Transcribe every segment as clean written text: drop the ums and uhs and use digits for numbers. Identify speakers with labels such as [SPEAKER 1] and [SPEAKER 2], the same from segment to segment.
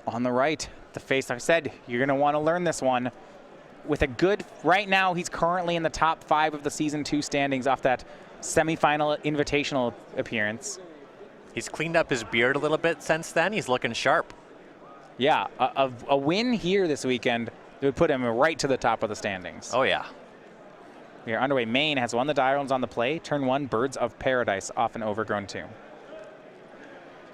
[SPEAKER 1] On the right, the face, like I said, you're going to want to learn this one. With a good, right now, he's currently in the top 5 of the Season 2 standings off that semifinal invitational appearance.
[SPEAKER 2] He's cleaned up his beard a little bit since then. He's looking sharp.
[SPEAKER 1] Yeah, a win here this weekend would put him right to the top of the standings.
[SPEAKER 2] Oh, yeah.
[SPEAKER 1] We are underway. Maine has won the diagonals on the play. Turn 1, Birds of Paradise off an Overgrown 2.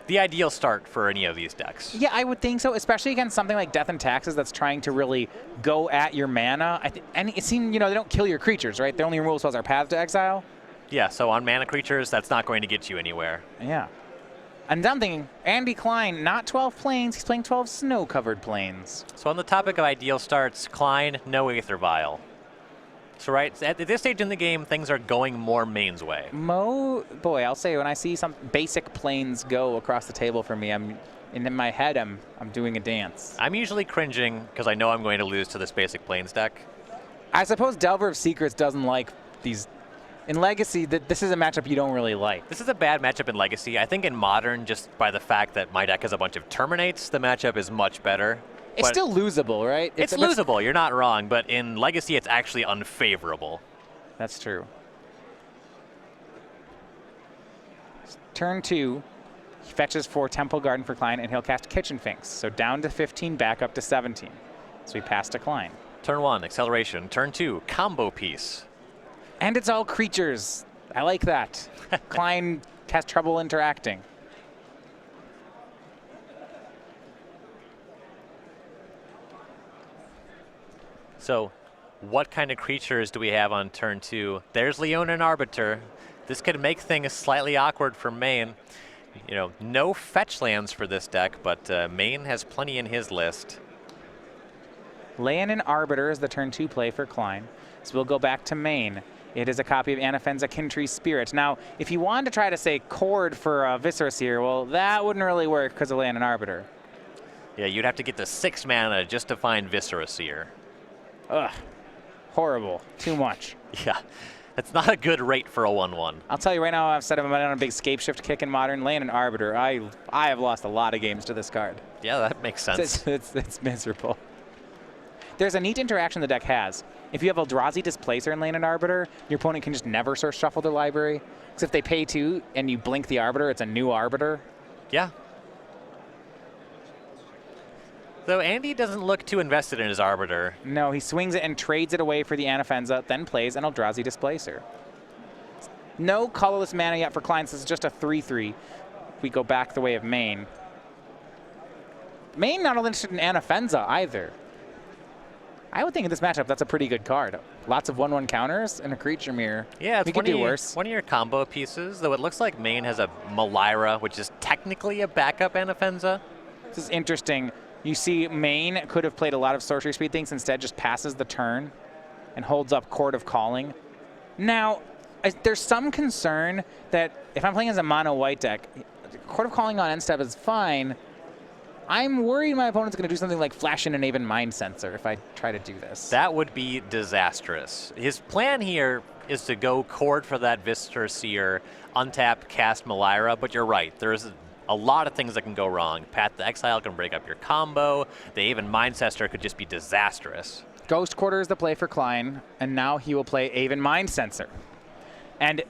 [SPEAKER 2] The ideal start for any of these decks.
[SPEAKER 1] Yeah, I would think so, especially against something like Death and Taxes that's trying to really go at your mana. And it seems, they don't kill your creatures, right? The only removal spells are Path to Exile.
[SPEAKER 2] Yeah, so on mana creatures, that's not going to get you anywhere.
[SPEAKER 1] Yeah. And I'm thinking, Andy Kline, not 12 planes, he's playing 12 snow-covered planes.
[SPEAKER 2] So on the topic of ideal starts, Kline, no Aether Vial. So right, at this stage in the game, things are going more Maine's way.
[SPEAKER 1] Boy, I'll say when I see some basic planes go across the table for me, in my head, I'm doing a dance.
[SPEAKER 2] I'm usually cringing because I know I'm going to lose to this basic planes deck.
[SPEAKER 1] I suppose Delver of Secrets doesn't like these. In Legacy, this is a matchup you don't really like.
[SPEAKER 2] This is a bad matchup in Legacy. I think in Modern, just by the fact that my deck has a bunch of Terminates, the matchup is much better.
[SPEAKER 1] It's still losable, right?
[SPEAKER 2] It's losable, you're not wrong, but in Legacy, it's actually unfavorable.
[SPEAKER 1] That's true. Turn 2, he fetches for Temple Garden for Kline, and he'll cast Kitchen Finks. So down to 15, back up to 17. So we pass to Kline.
[SPEAKER 2] Turn 1, Acceleration. Turn 2, Combo Piece.
[SPEAKER 1] And it's all creatures. I like that. Kline has trouble interacting.
[SPEAKER 2] So what kind of creatures do we have on turn 2? There's Leona and Arbiter. This could make things slightly awkward for Maine. No fetch lands for this deck, but Maine has plenty in his list.
[SPEAKER 1] Leon and Arbiter is the turn 2 play for Kline. So we'll go back to Maine. It is a copy of Anafenza Kintry Spirit. Now, if you wanted to try to say Chord for Viscera Seer, well, that wouldn't really work because of Leon and Arbiter.
[SPEAKER 2] Yeah, you'd have to get the 6 mana just to find Viscera Seer.
[SPEAKER 1] Ugh, horrible, too much.
[SPEAKER 2] Yeah, that's not a good rate for a 1/1.
[SPEAKER 1] I'll tell you right now, I've said I'm on a big scape shift kick in Modern. Leon and Arbiter, I have lost a lot of games to this card.
[SPEAKER 2] Yeah, that makes sense.
[SPEAKER 1] It's miserable. There's a neat interaction the deck has. If you have Eldrazi Displacer in Lane and Arbiter, your opponent can just never sort of shuffle their library. Because if they pay 2 and you blink the Arbiter, it's a new Arbiter.
[SPEAKER 2] Yeah. Though Andy doesn't look too invested in his Arbiter.
[SPEAKER 1] No, he swings it and trades it away for the Anafenza, then plays an Eldrazi Displacer. No colorless mana yet for Kline, so this is just a 3/3. We go back the way of Maine. Maine not only interested in Anafenza either. I would think in this matchup that's a pretty good card. Lots of 1/1 counters and a creature mirror.
[SPEAKER 2] Yeah, it's
[SPEAKER 1] we could do worse.
[SPEAKER 2] One of your combo pieces, though it looks like Maine has a Malira, which is technically a backup Anafenza.
[SPEAKER 1] This is interesting. You see Maine could have played a lot of sorcery speed things, instead just passes the turn and holds up Chord of Calling. Now, there's some concern that if I'm playing as a mono white deck, Chord of Calling on end step is fine. I'm worried my opponent's going to do something like flash in an Aven Mind Sensor if I try to do this.
[SPEAKER 2] That would be disastrous. His plan here is to go Chord for that Viscera Seer, untap, cast Malira, but you're right. There's a lot of things that can go wrong. Path to Exile can break up your combo. The Aven Mind Sensor could just be disastrous.
[SPEAKER 1] Ghost Quarter is the play for Kline, and now he will play Aven Mind Sensor. And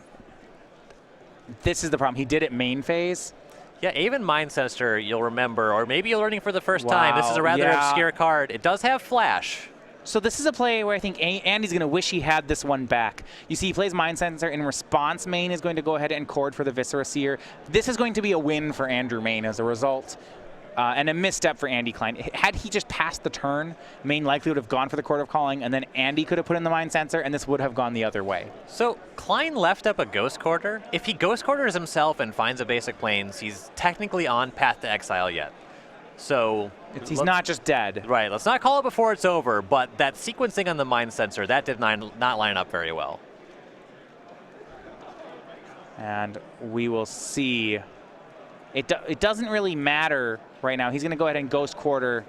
[SPEAKER 1] this is the problem. He did it main phase.
[SPEAKER 2] Yeah, Aven Mind Sensor, you'll remember, or maybe you're learning for the first time. This is a rather obscure card. It does have flash.
[SPEAKER 1] So this is a play where I think Andy's going to wish he had this one back. You see, he plays Mind Sensor. In response, Maine is going to go ahead and Chord for the Viscera Seer. This is going to be a win for Andrew Maine as a result. And a misstep for Andy Kline. Had he just passed the turn, Maine likely would have gone for the Chord of Calling, and then Andy could have put in the Mind Sensor, and this would have gone the other way.
[SPEAKER 2] So Kline left up a Ghost Quarter. If he Ghost Quarters himself and finds a basic plains, he's technically on Path to Exile yet. So
[SPEAKER 1] he's not just dead.
[SPEAKER 2] Right, let's not call it before it's over, but that sequencing on the Mind Sensor, that did not line up very well.
[SPEAKER 1] And we will see. It doesn't really matter right now. He's going to go ahead and Ghost Quarter.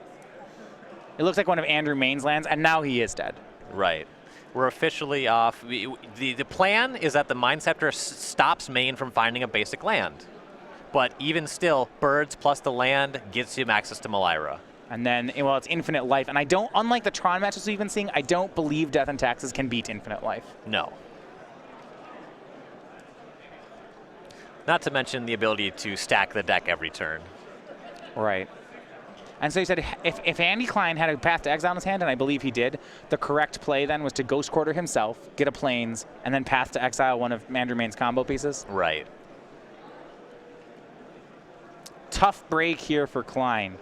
[SPEAKER 1] It looks like one of Andrew Maine's lands, and now he is dead.
[SPEAKER 2] Right. We're officially off. The plan is that the Mind Scepter stops Maine from finding a basic land. But even still, birds plus the land gets him access to Malira.
[SPEAKER 1] And then, well, it's infinite life. And I don't, unlike the Tron matches we've been seeing, I don't believe Death and Taxes can beat infinite life.
[SPEAKER 2] No. Not to mention the ability to stack the deck every turn.
[SPEAKER 1] Right. And so he said if Andy Kline had a Path to Exile in his hand, and I believe he did, the correct play then was to Ghost Quarter himself, get a Plains, and then Path to Exile one of Andrew Maine's combo pieces.
[SPEAKER 2] Right.
[SPEAKER 1] Tough break here for Kline.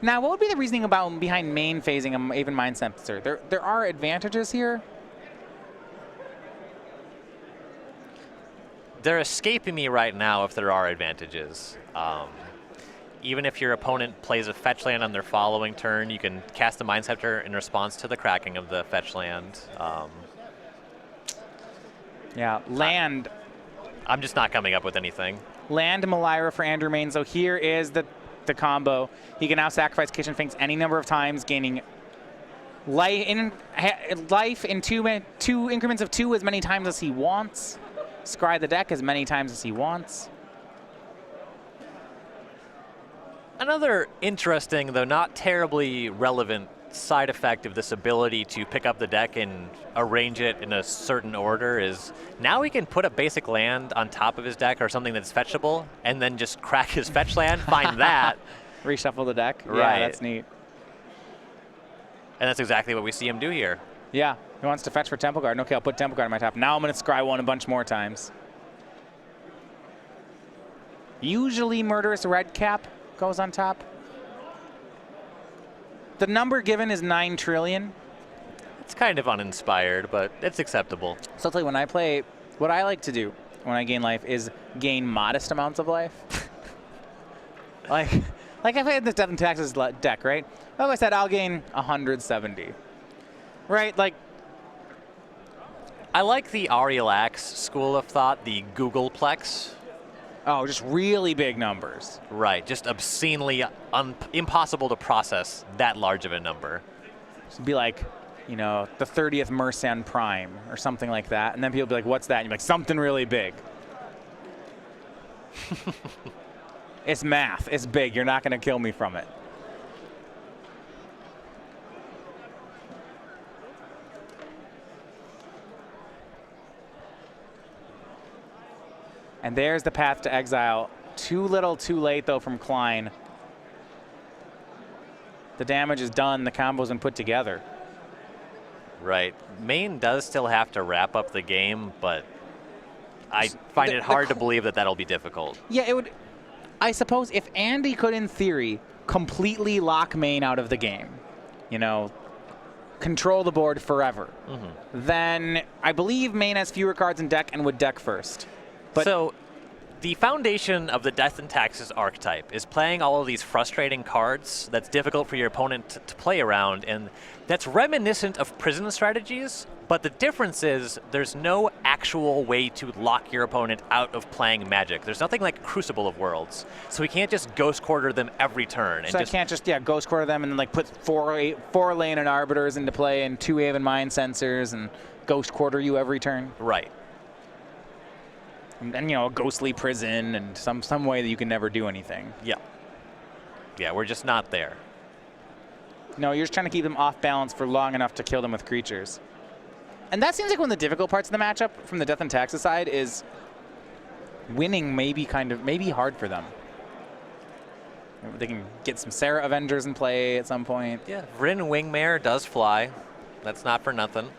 [SPEAKER 1] Now, what would be the reasoning behind Maine phasing a Aven Mind Sensor? There are advantages here.
[SPEAKER 2] They're escaping me right now if there are advantages. Even if your opponent plays a fetch land on their following turn, you can cast the Mind Scepter in response to the cracking of the fetch land.
[SPEAKER 1] Yeah, land.
[SPEAKER 2] I'm just not coming up with anything.
[SPEAKER 1] Land Malira for Andrew Maine. So here is the combo. He can now sacrifice Kitchen Finks any number of times, gaining life in two increments of 2 as many times as he wants. Scry the deck as many times as he wants.
[SPEAKER 2] Another interesting, though not terribly relevant, side effect of this ability to pick up the deck and arrange it in a certain order is now he can put a basic land on top of his deck or something that's fetchable and then just crack his fetch land, find that.
[SPEAKER 1] Reshuffle the deck.
[SPEAKER 2] Right.
[SPEAKER 1] Yeah, that's neat.
[SPEAKER 2] And that's exactly what we see him do here.
[SPEAKER 1] Yeah, he wants to fetch for Temple Garden. Okay, I'll put Temple Garden on my top. Now I'm going to scry one a bunch more times. Usually Murderous Red Cap goes on top. The number given is 9 trillion.
[SPEAKER 2] It's kind of uninspired, but it's acceptable.
[SPEAKER 1] So I'll tell you, when I play, what I like to do when I gain life is gain modest amounts of life. like if I had this Death and Taxes deck, right? Like I said, I'll gain 170. Right, like.
[SPEAKER 2] I like the Arielax school of thought, the Googleplex.
[SPEAKER 1] Oh, just really big numbers.
[SPEAKER 2] Right, just obscenely impossible to process that large of a number.
[SPEAKER 1] It'd be like, you know, the 30th Mersan Prime or something like that. And then people be like, what's that? And you're like, something really big. It's math. It's big. You're not going to kill me from it. And there's the Path to Exile. Too little, too late, though, from Kline. The damage is done. The combo's been put together.
[SPEAKER 2] Right. Maine does still have to wrap up the game, but I find it hard to believe that that'll be difficult.
[SPEAKER 1] Yeah, it would. I suppose if Andy could, in theory, completely lock Maine out of the game, you know, control the board forever, then I believe Maine has fewer cards in deck and would deck first. But
[SPEAKER 2] so the foundation of the Death and Taxes archetype is playing all of these frustrating cards that's difficult for your opponent to play around, and that's reminiscent of prison strategies, but the difference is there's no actual way to lock your opponent out of playing Magic. There's nothing like Crucible of Worlds, so we can't just Ghost Quarter them every turn. And
[SPEAKER 1] so I can't just, Ghost Quarter them and then like put four Lane and Arbiters into play and 2 Aven Mind Sensors and Ghost Quarter you every turn.
[SPEAKER 2] Right.
[SPEAKER 1] And you know, a ghostly prison and some way that you can never do anything.
[SPEAKER 2] Yeah. Yeah, we're just not there.
[SPEAKER 1] No, you're just trying to keep them off balance for long enough to kill them with creatures. And that seems like one of the difficult parts of the matchup from the Death and Taxes side is winning maybe hard for them. They can get some Sarah Avengers in play at some point.
[SPEAKER 2] Yeah, Vryn Wingmare does fly. That's not for nothing.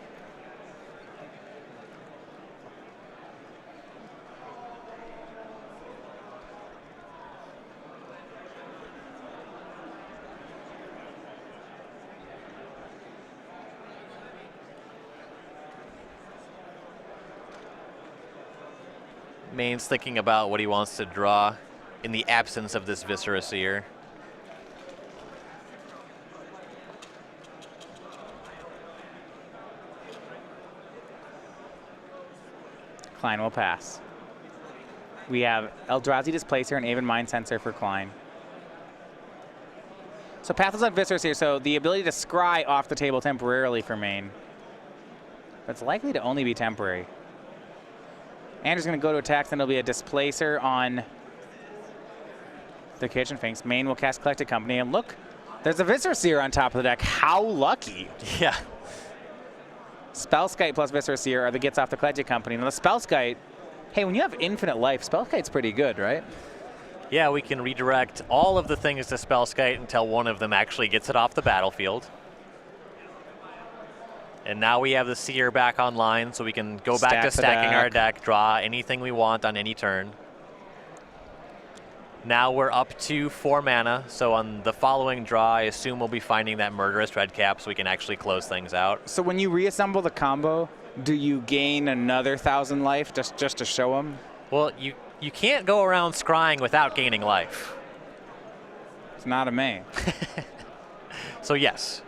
[SPEAKER 2] Maine's thinking about what he wants to draw in the absence of this Viscera Seer.
[SPEAKER 1] Kline will pass. We have Eldrazi Displacer and Aven Mind Sensor for Kline. So Pathless on Viscera Seer, so the ability to scry off the table temporarily for Maine. It's likely to only be temporary. Andrew's going to go to attacks, then it'll be a displacer on the Kitchen Finks. Maine will cast Collected Company, and look, there's a Viscera Seer on top of the deck. How lucky.
[SPEAKER 2] Yeah.
[SPEAKER 1] Spellskite plus Viscera Seer are the gets off the Collected Company. Now the Spellskite, hey, when you have infinite life, Spellskite's pretty good, right?
[SPEAKER 2] Yeah, we can redirect all of the things to Spellskite until one of them actually gets it off the battlefield. And now we have the Seer back online, so we can go back to stacking our deck, draw anything we want on any turn. Now we're up to 4 mana, so on the following draw, I assume we'll be finding that Murderous Redcap so we can actually close things out.
[SPEAKER 1] So when you reassemble the combo, do you gain another 1,000 life just to show them?
[SPEAKER 2] Well, you can't go around scrying without gaining life.
[SPEAKER 1] It's not a Maine.
[SPEAKER 2] So yes.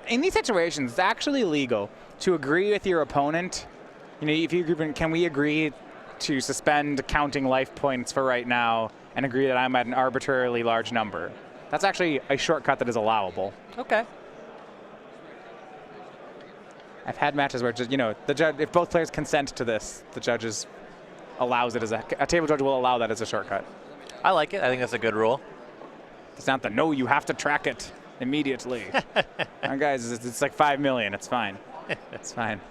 [SPEAKER 1] In these situations, it's actually legal to agree with your opponent. You know, if you can we agree to suspend counting life points for right now and agree that I'm at an arbitrarily large number? That's actually a shortcut that is allowable.
[SPEAKER 2] Okay.
[SPEAKER 1] I've had matches where just, you know, the judge, if both players consent to this, the judge allows it as a table judge will allow that as a shortcut.
[SPEAKER 2] I like it. I think that's a good rule.
[SPEAKER 1] It's not the no, you have to track it immediately. Guys, it's like 5 million. It's fine. It's fine.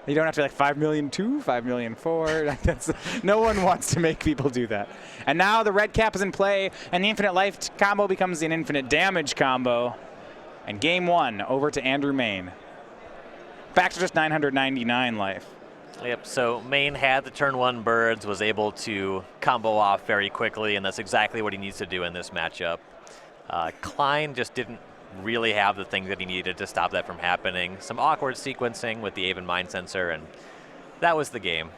[SPEAKER 1] You don't have to be like 5,000,002, 5,000,004. No one wants to make people do that. And now the red cap is in play, and the infinite life combo becomes an infinite damage combo. And game 1 over to Andrew Maine. Back to just 999 life.
[SPEAKER 2] Yep, so Maine had the turn 1 birds, was able to combo off very quickly, and that's exactly what he needs to do in this matchup. Kline just didn't really have the things that he needed to stop that from happening. Some awkward sequencing with the Aven Mind Sensor, and that was the game.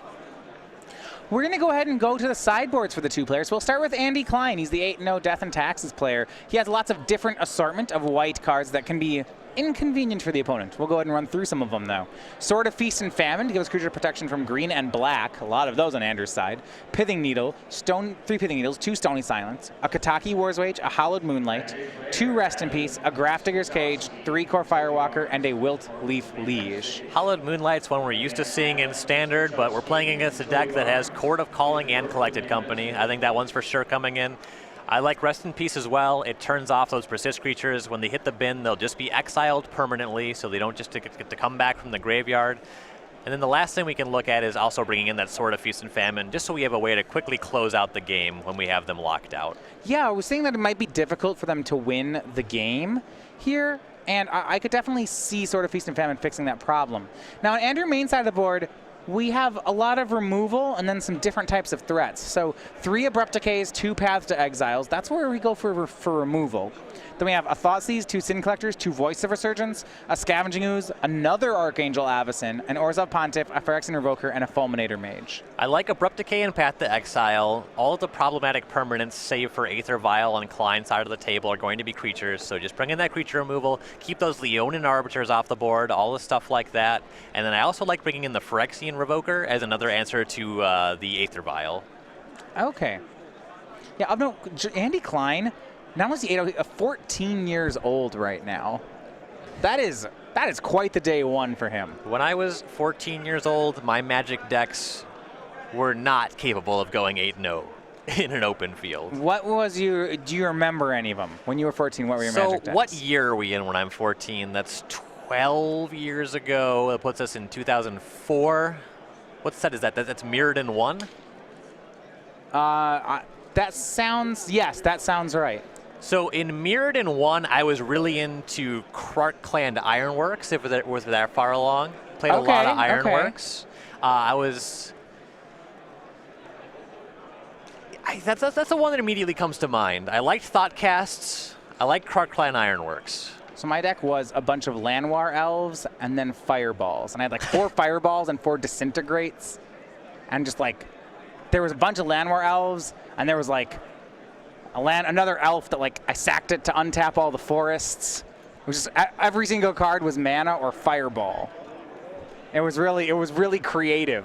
[SPEAKER 1] We're going to go ahead and go to the sideboards for the two players. We'll start with Andy Kline. He's the 8-0 Death and Taxes player. He has lots of different assortment of white cards that can be inconvenient for the opponent. We'll go ahead and run through some of them, though. Sword of Feast and Famine to give us creature protection from green and black. A lot of those on Andrew's side. Pithing Needle, 3 Pithing Needles, 2 Stony Silence, a Kataki War's Wage, a Hallowed Moonlight, 2 Rest in Peace, a Grafdigger's Cage, 3 Core Firewalker, and a Wilt Leaf Liege.
[SPEAKER 2] Hallowed Moonlight's one we're used to seeing in Standard, but we're playing against a deck that has Court of Calling and Collected Company. I think that one's for sure coming in. I like Rest in Peace as well. It turns off those persist creatures. When they hit the bin, they'll just be exiled permanently, so they don't just get to come back from the graveyard. And then the last thing we can look at is also bringing in that Sword of Feast and Famine, just so we have a way to quickly close out the game when we have them locked out. Yeah,
[SPEAKER 1] I was saying that it might be difficult for them to win the game here, and I could definitely see Sword of Feast and Famine fixing that problem. Now, on Andrew Maine's side of the board, we have a lot of removal and then some different types of threats. So 3 Abrupt Decays, 2 Paths to Exiles. That's where we go for removal. Then we have a Thoughtseize, 2 Sin Collectors, 2 Voice of Resurgence, a Scavenging Ooze, another Archangel Avacyn, an Orzhov Pontiff, a Phyrexian Revoker, and a Fulminator Mage.
[SPEAKER 2] I like Abrupt Decay and Path to Exile. All of the problematic permanents, save for Aether Vial and Kline side of the table, are going to be creatures, so just bring in that creature removal, keep those Leonin Arbiters off the board, all the stuff like that. And then I also like bringing in the Phyrexian Revoker as another answer to the Aether Vial.
[SPEAKER 1] Okay. Yeah, no, Andy Kline, not only is he 14 years old right now. That is quite the day one for him.
[SPEAKER 2] When I was 14 years old, my Magic decks were not capable of going 8-0 in an open field.
[SPEAKER 1] Do you remember any of them? When you were 14, what were your Magic decks?
[SPEAKER 2] So what year are we in when I'm 14? That's 12 years ago. That puts us in 2004. What set is that? That's Mirrodin 1?
[SPEAKER 1] That sounds right.
[SPEAKER 2] So in Mirrodin 1, I was really into Krark Clan Ironworks, if it was that far along. Played a lot of Ironworks. That's the one that immediately comes to mind. I liked Thoughtcasts. I liked Krark Clan Ironworks.
[SPEAKER 1] So my deck was a bunch of Llanowar Elves and then Fireballs. And I had like 4 Fireballs and 4 Disintegrates. And just like, there was a bunch of Llanowar Elves, and there was like another elf that like I sacked it to untap all the forests. It was just every single card was mana or Fireball. It was really creative.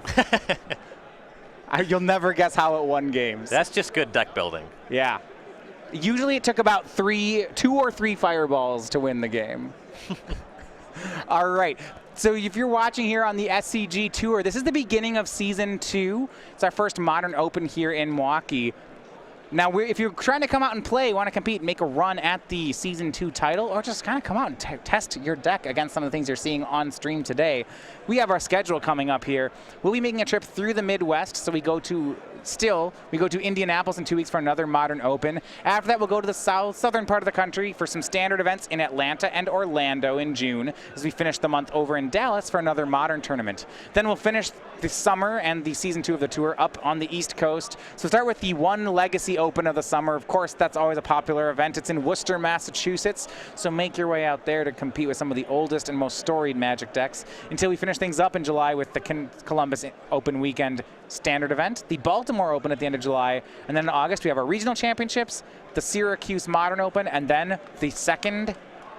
[SPEAKER 1] You'll never guess how it won games.
[SPEAKER 2] That's just good deck building.
[SPEAKER 1] Yeah. Usually it took about 2 or 3 Fireballs to win the game. All right. So if you're watching here on the SCG Tour, this is the beginning of Season 2. It's our first Modern Open here in Milwaukee. Now, if you're trying to come out and play, want to compete, make a run at the Season 2 title, or just kind of come out and test your deck against some of the things you're seeing on stream today, we have our schedule coming up here. We'll be making a trip through the Midwest, so we go to Indianapolis in 2 weeks for another Modern Open. After that, we'll go to the southern part of the country for some standard events in Atlanta and Orlando in June, as we finish the month over in Dallas for another Modern tournament. Then we'll finish the summer and the Season 2 of the tour up on the East Coast. So start with the One Legacy Open of the summer. Of course, that's always a popular event. It's in Worcester, Massachusetts, so make your way out there to compete with some of the oldest and most storied Magic decks until we finish things up in July with the Columbus Open Weekend standard event, the Baltimore Open at the end of July, and then in August we have our regional championships, the Syracuse Modern Open, and then the second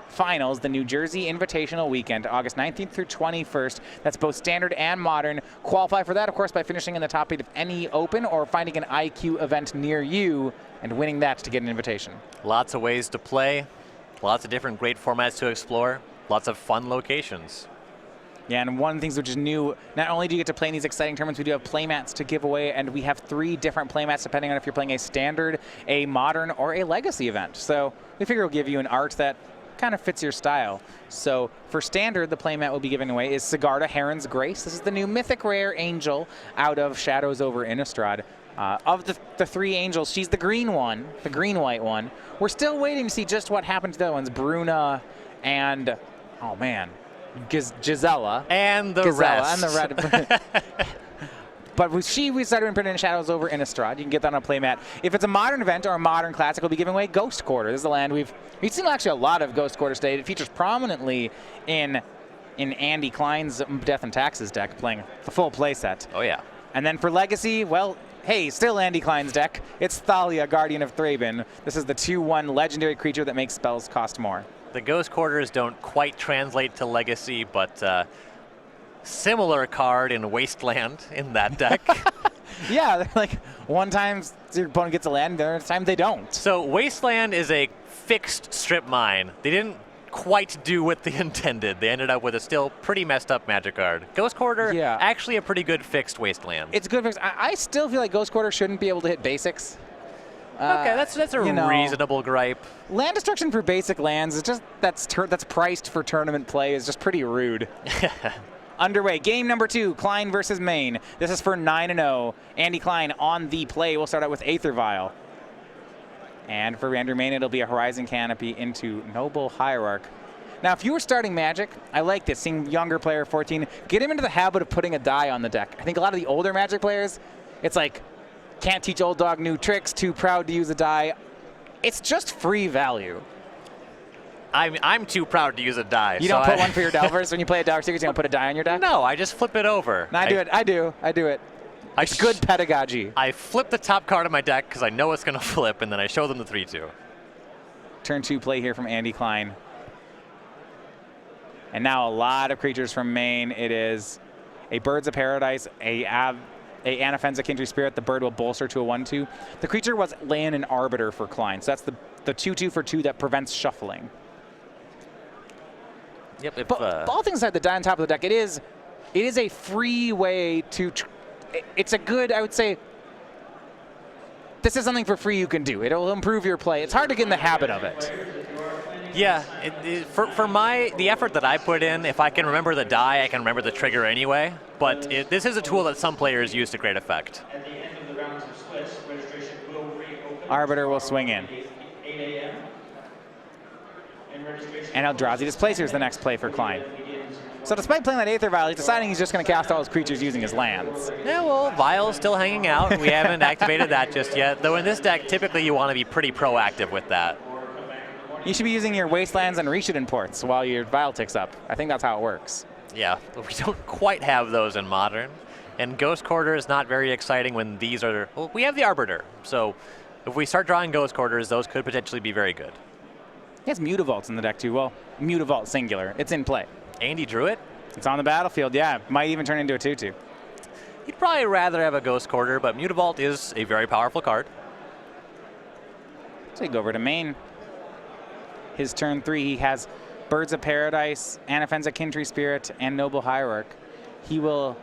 [SPEAKER 1] finals, the New Jersey Invitational Weekend, August 19th through 21st. That's both standard and modern. Qualify for that, of course, by finishing in the top 8 of any Open or finding an IQ event near you and winning that to get an invitation. Lots
[SPEAKER 2] of ways to play, lots of different great formats to explore, lots of fun locations.
[SPEAKER 1] Yeah, and one of the things which is new, not only do you get to play in these exciting tournaments, we do have playmats to give away, and we have 3 different playmats depending on if you're playing a standard, a modern, or a legacy event. So we figure we'll give you an art that kind of fits your style. So for standard, the playmat we'll be giving away is Sigarda Heron's Grace. This is the new mythic rare angel out of Shadows over Innistrad. Of the 3 angels, she's the green one, the green-white one. We're still waiting to see just what happened to the other ones, Bruna and, oh man, Gisela.
[SPEAKER 2] And the rest.
[SPEAKER 1] And the red. But we started printing in Shadows over Innistrad. You can get that on a playmat. If it's a modern event or a modern classic, we'll be giving away Ghost Quarter. This is the land we've seen actually a lot of Ghost Quarters today. It features prominently in Andy Kline's Death and Taxes deck, playing the full playset.
[SPEAKER 2] Oh yeah.
[SPEAKER 1] And then for Legacy, well, hey, still Andy Kline's deck. It's Thalia, Guardian of Thraben. This is the 2/1 legendary creature that makes spells cost more.
[SPEAKER 2] The Ghost Quarters don't quite translate to Legacy, but similar card in Wasteland in that deck.
[SPEAKER 1] Yeah, they're like one time your opponent gets a land, the other time they don't.
[SPEAKER 2] So Wasteland is a fixed strip mine. They didn't quite do what they intended. They ended up with a still pretty messed up Magic card. Ghost Quarter,
[SPEAKER 1] yeah,
[SPEAKER 2] actually a pretty good fixed Wasteland.
[SPEAKER 1] It's good fixed. I still feel like Ghost Quarter shouldn't be able to hit basics.
[SPEAKER 2] Okay, that's a reasonable gripe.
[SPEAKER 1] Land destruction for basic lands is just that's priced for tournament play is just pretty rude. Underway, game number 2, Kline versus Maine. This is for 9-0. Andy Kline on the play. We'll start out with Aether Vial. And for Andrew Maine, it'll be a Horizon Canopy into Noble Hierarch. Now, if you were starting Magic, I like this, seeing younger player 14, get him into the habit of putting a die on the deck. I think a lot of the older Magic players, it's like, can't teach old dog new tricks, too proud to use a die. It's just free value.
[SPEAKER 2] I'm too proud to use a die.
[SPEAKER 1] You don't put one for your Delvers when you play a Delver Seekers, you don't put a die on your deck?
[SPEAKER 2] No, I just flip it over.
[SPEAKER 1] No, I do it. It's good pedagogy.
[SPEAKER 2] I flip the top card of my deck because I know it's going to flip, and then I show them the 3/2. Turn
[SPEAKER 1] 2 play here from Andy Kline. And now a lot of creatures from Maine. It is a Birds of Paradise, a Anafenza Kindred Spirit. The bird will bolster to a 1/2. The creature was land and Arbiter for Kline, so that's the 2/2 for 2 that prevents shuffling.
[SPEAKER 2] Yep.
[SPEAKER 1] But all things aside, the die on top of the deck, it is a free way to. It's a good, I would say. This is something for free you can do. It'll improve your play. It's hard to get in the habit of it.
[SPEAKER 2] Yeah, for the effort that I put in, if I can remember the die, I can remember the trigger anyway. But this is a tool that some players use to great effect.
[SPEAKER 3] At the end of the rounds of splits, registration will reopen.
[SPEAKER 1] Arbiter will swing in.
[SPEAKER 3] 8 a.m.
[SPEAKER 1] And Eldrazi Displacer is the next play for Kline. So despite playing that Aether Vial, he's deciding he's just going to cast all his creatures using his lands.
[SPEAKER 2] Yeah, well, Vial's still hanging out. We haven't activated that just yet. Though in this deck, typically you want to be pretty proactive with that.
[SPEAKER 1] You should be using your Wastelands and Rishadan ports while your Vial ticks up. I think that's how it works.
[SPEAKER 2] Yeah, but we don't quite have those in Modern. And Ghost Quarter is not very exciting when these are... Well, we have the Arbiter. So if we start drawing Ghost Quarters, those could potentially be very good.
[SPEAKER 1] He has Mutavaults in the deck too. Well, Mutavault singular. It's in play.
[SPEAKER 2] Andy drew it.
[SPEAKER 1] It's on the battlefield, yeah. Might even turn into a 2/2.
[SPEAKER 2] You'd probably rather have a Ghost Quarter, but Mutavault is a very powerful card.
[SPEAKER 1] So you go over to Maine. His turn 3, he has Birds of Paradise, Anafenza, Kintree Spirit, and Noble Hierarch. He will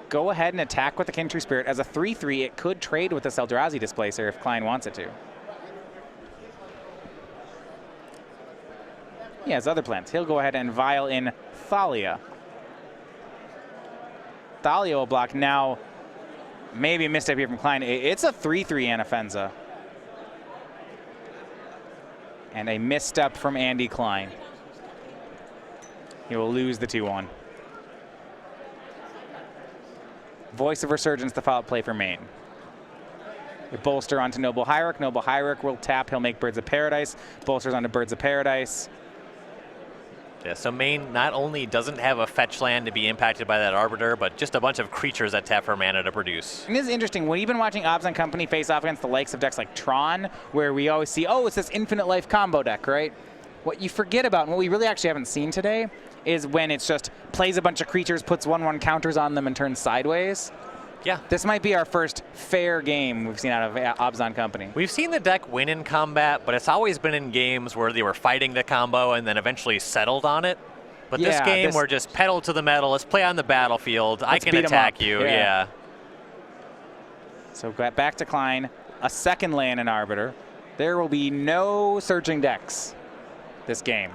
[SPEAKER 1] go ahead and attack with the Kintree Spirit. As a 3/3, it could trade with the Eldrazi Displacer if Kline wants it to. He has other plans. He'll go ahead and Vial in Thalia. Thalia will block. Now, maybe a misstep here from Kline. It's a 3/3 Anafenza. And a misstep from Andy Kline. He will lose the 2-1. Voice of Resurgence, the follow-up play for Maine. A bolster onto Noble Hierarch. Noble Hierarch will tap. He'll make Birds of Paradise. Bolsters onto Birds of Paradise.
[SPEAKER 2] Yeah, so Maine not only doesn't have a fetch land to be impacted by that Arbiter, but just a bunch of creatures that tap for mana to produce.
[SPEAKER 1] And this is interesting. When you've been watching Obs and Company face off against the likes of decks like Tron, where we always see, oh, it's this infinite life combo deck, right? What you forget about, and what we really actually haven't seen today, is when it's just plays a bunch of creatures, puts 1/1 counters on them, and turns sideways.
[SPEAKER 2] Yeah.
[SPEAKER 1] This might be our first fair game we've seen out of Obs and Company.
[SPEAKER 2] We've seen the deck win in combat, but it's always been in games where they were fighting the combo and then eventually settled on it. But this game, we're just pedal to the metal. Let's play on the battlefield. I can attack you. Yeah.
[SPEAKER 1] So back to Kline. A second land in Arbiter. There will be no searching decks this game.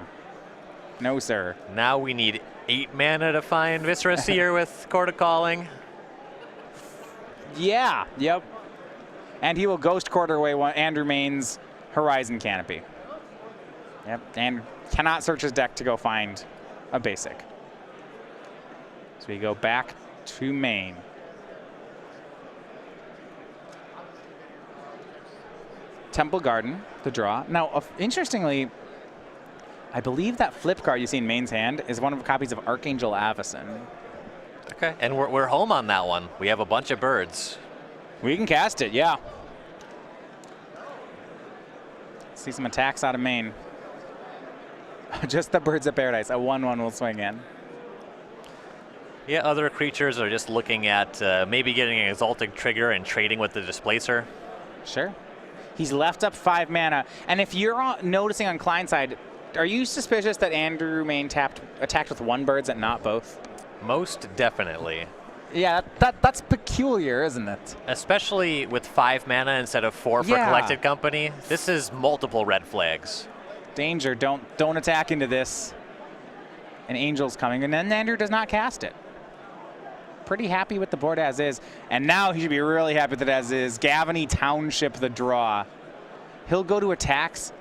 [SPEAKER 1] No, sir.
[SPEAKER 2] Now we need 8 mana to find Viscera Seer with Court of Calling.
[SPEAKER 1] Yeah. Yep. And he will Ghost Quarter away Andrew Maine's Horizon Canopy. Yep. And cannot search his deck to go find a basic. So we go back to Maine. Temple Garden, the draw. Now, interestingly, I believe that flip card you see in Maine's hand is one of the copies of Archangel Avacyn.
[SPEAKER 2] Okay, and we're home on that one. We have a bunch of birds.
[SPEAKER 1] We can cast it, yeah. See some attacks out of Maine. Just the Birds of Paradise. A 1/1 will swing in.
[SPEAKER 2] Yeah, other creatures are just looking at maybe getting an Exalted Trigger and trading with the Displacer.
[SPEAKER 1] Sure. He's left up 5 mana. And if you're noticing on Kline's side, are you suspicious that Andrew Maine attacked with 1 birds and not both?
[SPEAKER 2] Most definitely.
[SPEAKER 1] Yeah, that's peculiar, isn't it?
[SPEAKER 2] Especially with 5 mana instead of 4 for Collected Company. This is multiple red flags.
[SPEAKER 1] Danger, don't attack into this. An Angel's coming, and then Andrew does not cast it. Pretty happy with the board as is. And now he should be really happy with it as is. Gavany Township, the draw. He'll go to attacks.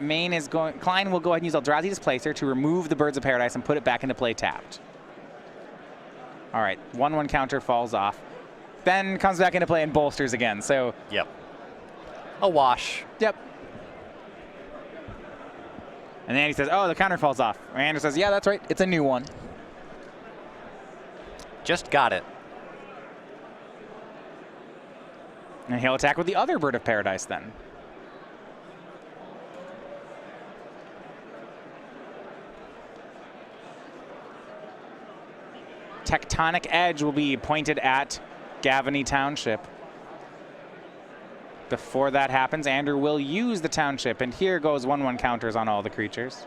[SPEAKER 1] Maine is going, Kline will go ahead and use Eldrazi Displacer to remove the Birds of Paradise and put it back into play tapped. All right, 1/1 counter falls off. Then comes back into play and bolsters again, so.
[SPEAKER 2] Yep. A wash.
[SPEAKER 1] Yep. And then he says, oh, the counter falls off. Andrew says, yeah, that's right. It's a new one.
[SPEAKER 2] Just got it.
[SPEAKER 1] And he'll attack with the other Bird of Paradise then. Tectonic Edge will be pointed at Gavany Township. Before that happens, Andrew will use the Township, and here goes 1/1 counters on all the creatures.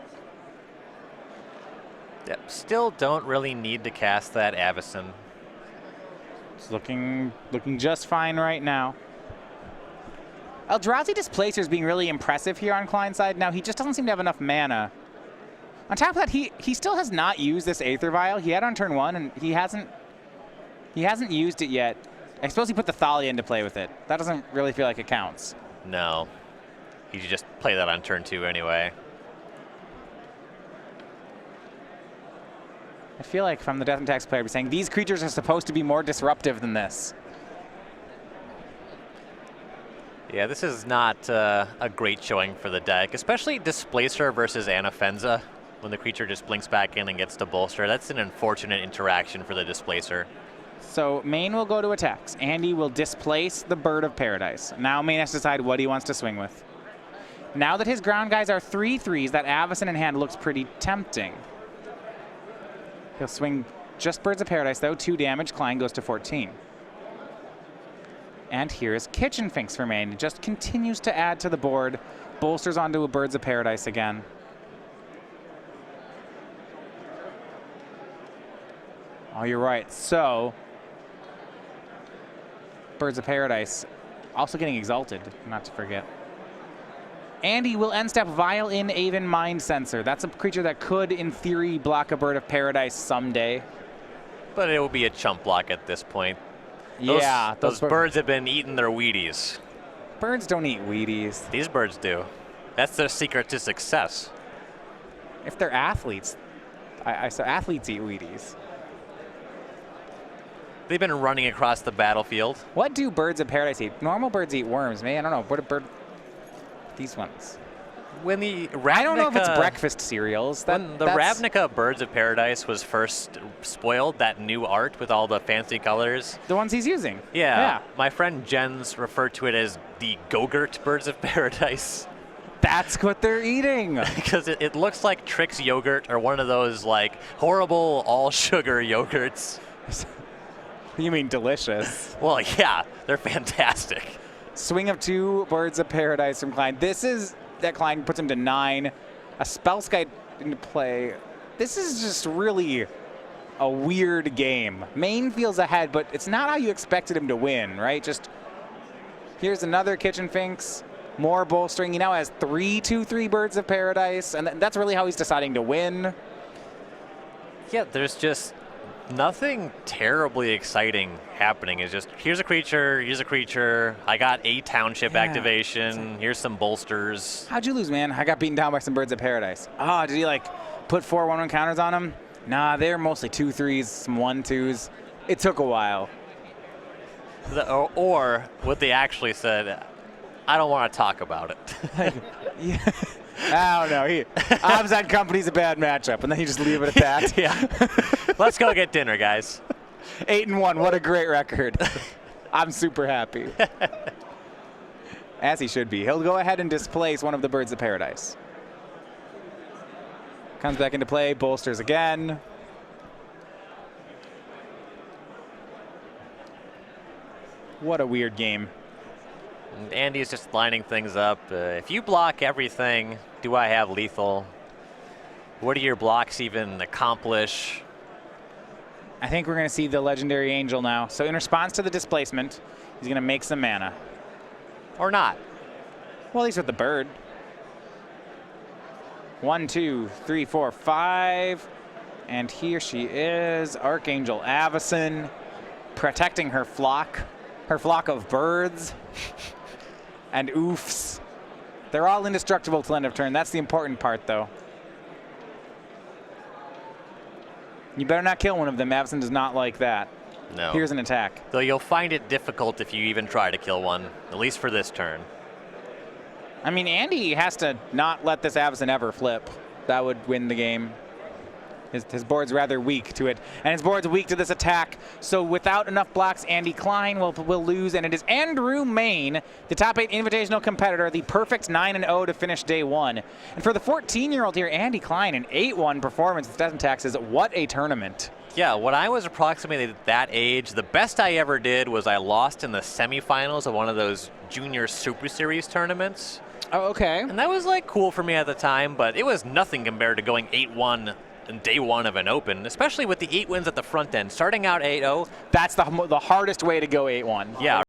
[SPEAKER 2] Yep. Still don't really need to cast that Avacyn.
[SPEAKER 1] It's looking just fine right now. Eldrazi Displacer is being really impressive here on Kline's side. Now, he just doesn't seem to have enough mana. On top of that, he still has not used this Aether Vial. He had on turn 1, and he hasn't used it yet. I suppose he put the Thalia into play with it. That doesn't really feel like it counts.
[SPEAKER 2] No. He should just play that on turn 2 anyway.
[SPEAKER 1] I feel like from the Death and Tax player, we're saying these creatures are supposed to be more disruptive than this.
[SPEAKER 2] Yeah, this is not a great showing for the deck, especially Displacer versus Anafenza. When the creature just blinks back in and gets to bolster. That's an unfortunate interaction for the Displacer.
[SPEAKER 1] So Maine will go to attacks. Andy will displace the Bird of Paradise. Now Maine has to decide what he wants to swing with. Now that his ground guys are 3/3s, that Avacyn in hand looks pretty tempting. He'll swing just Birds of Paradise, though. 2 damage. Kline goes to 14. And here is Kitchen Finks for Maine. It just continues to add to the board. Bolsters onto a Birds of Paradise again. Oh, you're right. So, Birds of Paradise also getting exalted, not to forget. Andy will end step Vile-in Aven Mind Sensor. That's a creature that could, in theory, block a Bird of Paradise someday.
[SPEAKER 2] But it will be a chump block at this point.
[SPEAKER 1] Yeah.
[SPEAKER 2] Those birds have been eating their Wheaties.
[SPEAKER 1] Birds don't eat Wheaties.
[SPEAKER 2] These birds do. That's their secret to success.
[SPEAKER 1] If they're athletes, I saw athletes eat Wheaties.
[SPEAKER 2] They've been running across the battlefield.
[SPEAKER 1] What do Birds of Paradise eat? Normal birds eat worms, man. I don't know. What a bird... These ones.
[SPEAKER 2] When the Ravnica,
[SPEAKER 1] I don't know if it's breakfast cereals.
[SPEAKER 2] When the Ravnica Birds of Paradise was first spoiled, that new art with all the fancy colors.
[SPEAKER 1] The ones he's using.
[SPEAKER 2] Yeah. My friend Jens referred to it as the Go-Gurt Birds of Paradise.
[SPEAKER 1] That's what they're eating.
[SPEAKER 2] Because it looks like Trix yogurt or one of those like horrible all-sugar yogurts.
[SPEAKER 1] You mean delicious.
[SPEAKER 2] Well, yeah, they're fantastic.
[SPEAKER 1] Swing of 2 Birds of Paradise from Kline. This is that Kline puts him to 9. A Spellskite into play. This is just really a weird game. Maine feels ahead, but it's not how you expected him to win, right? Just here's another Kitchen Finks. More bolstering. He now has 3 2/3 Birds of Paradise, and that's really how he's deciding to win.
[SPEAKER 2] Yeah, there's just nothing terribly exciting happening. It's just, here's a creature. I got a township activation. Here's some bolsters.
[SPEAKER 1] How'd you lose, man? I got beaten down by some Birds of Paradise. Oh, did he like put 4 1/1 counters on him? Nah, they're mostly 2/3s, some 1/2s. It took a while.
[SPEAKER 2] Or what they actually said, I don't want to talk about it.
[SPEAKER 1] Yeah. I don't know. Abzan Company's a bad matchup, and then you just leave it at that.
[SPEAKER 2] Yeah. Let's go get dinner, guys.
[SPEAKER 1] 8-1. What a great record. I'm super happy. As he should be. He'll go ahead and displace one of the Birds of Paradise. Comes back into play, bolsters again. What a weird game.
[SPEAKER 2] Andy's just lining things up. If you block everything, do I have lethal? What do your blocks even accomplish?
[SPEAKER 1] I think we're going to see the Legendary Angel now. So in response to the displacement, he's going to make some mana.
[SPEAKER 2] Or not.
[SPEAKER 1] Well, at least with the bird. 1, 2, 3, 4, 5. And here she is, Archangel Avacyn, protecting her flock of birds. And oofs. They're all indestructible till end of turn. That's the important part, though. You better not kill one of them. Avacyn does not like that.
[SPEAKER 2] No.
[SPEAKER 1] Here's an attack.
[SPEAKER 2] Though you'll find it difficult if you even try to kill one, at least for this turn.
[SPEAKER 1] I mean, Andy has to not let this Avacyn ever flip. That would win the game. His board's rather weak to it, and his board's weak to this attack. So without enough blocks, Andy Kline will lose, and it is Andrew Maine, the top 8 invitational competitor, the perfect 9-0 to finish day 1. And for the 14-year-old here, Andy Kline, an 8-1 performance with Death and Taxes. What a tournament.
[SPEAKER 2] Yeah, when I was approximately that age, the best I ever did was I lost in the semifinals of one of those junior Super Series tournaments.
[SPEAKER 1] Oh, okay.
[SPEAKER 2] And that was like cool for me at the time, but it was nothing compared to going 8-1 in day 1 of an Open, especially with the 8 wins at the front end. Starting out 8-0.
[SPEAKER 1] That's the hardest way to go 8-1.
[SPEAKER 2] Yeah.